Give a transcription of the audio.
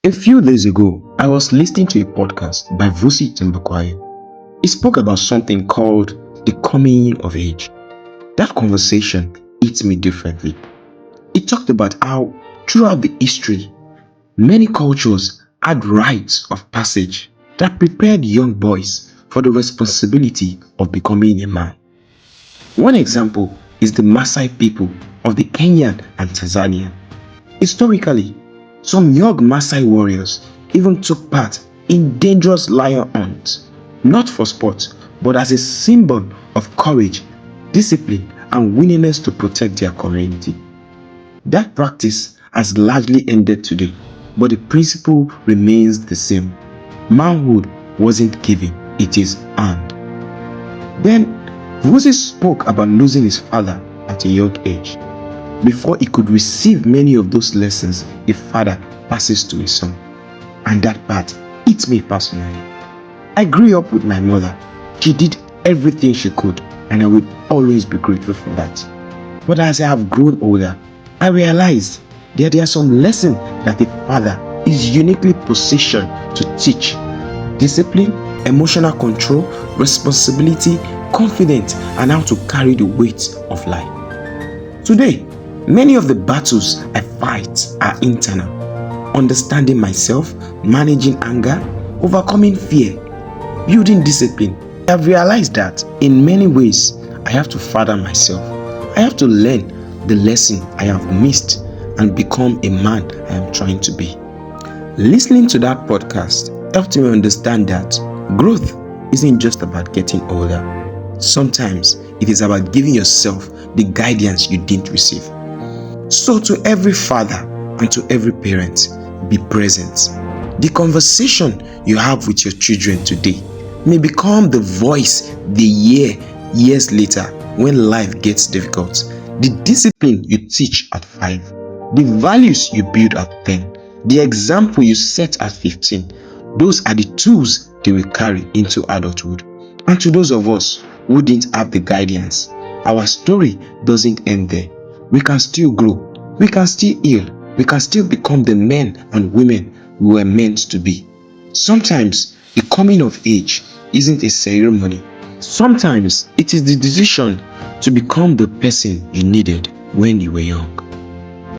A few days ago, I was listening to a podcast by Vusi Thembekwayo. He spoke about something called the coming of age. That conversation hit me differently. He talked about how, throughout the history, many cultures had rites of passage that prepared young boys for the responsibility of becoming a man. One example is the Maasai people of the Kenyan and Tanzania. Historically, some young Maasai warriors even took part in dangerous lion hunts, not for sport, but as a symbol of courage, discipline, and willingness to protect their community. That practice has largely ended today, but the principle remains the same. Manhood wasn't given, it is earned. Then, Moses spoke about losing his father at a young age. Before he could receive many of those lessons a father passes to his son. And that part hit me personally. I grew up with my mother. She did everything she could, and I will always be grateful for that. But as I have grown older, I realized that there are some lessons that a father is uniquely positioned to teach. Discipline, emotional control, responsibility, confidence, and how to carry the weight of life. Today, many of the battles I fight are internal. Understanding myself, managing anger, overcoming fear, building discipline. I have realized that in many ways, I have to father myself. I have to learn the lesson I have missed and become a man I am trying to be. Listening to that podcast helped me understand that growth isn't just about getting older. Sometimes it is about giving yourself the guidance you didn't receive. So to every father and to every parent, be present. The conversation you have with your children today may become the voice they hear years later when life gets difficult. The discipline you teach at 5, the values you build at 10, the example you set at 15, those are the tools they will carry into adulthood. And to those of us who didn't have the guidance, our story doesn't end there. We can still grow, we can still heal, we can still become the men and women we were meant to be. Sometimes the coming of age isn't a ceremony. Sometimes it is the decision to become the person you needed when you were young.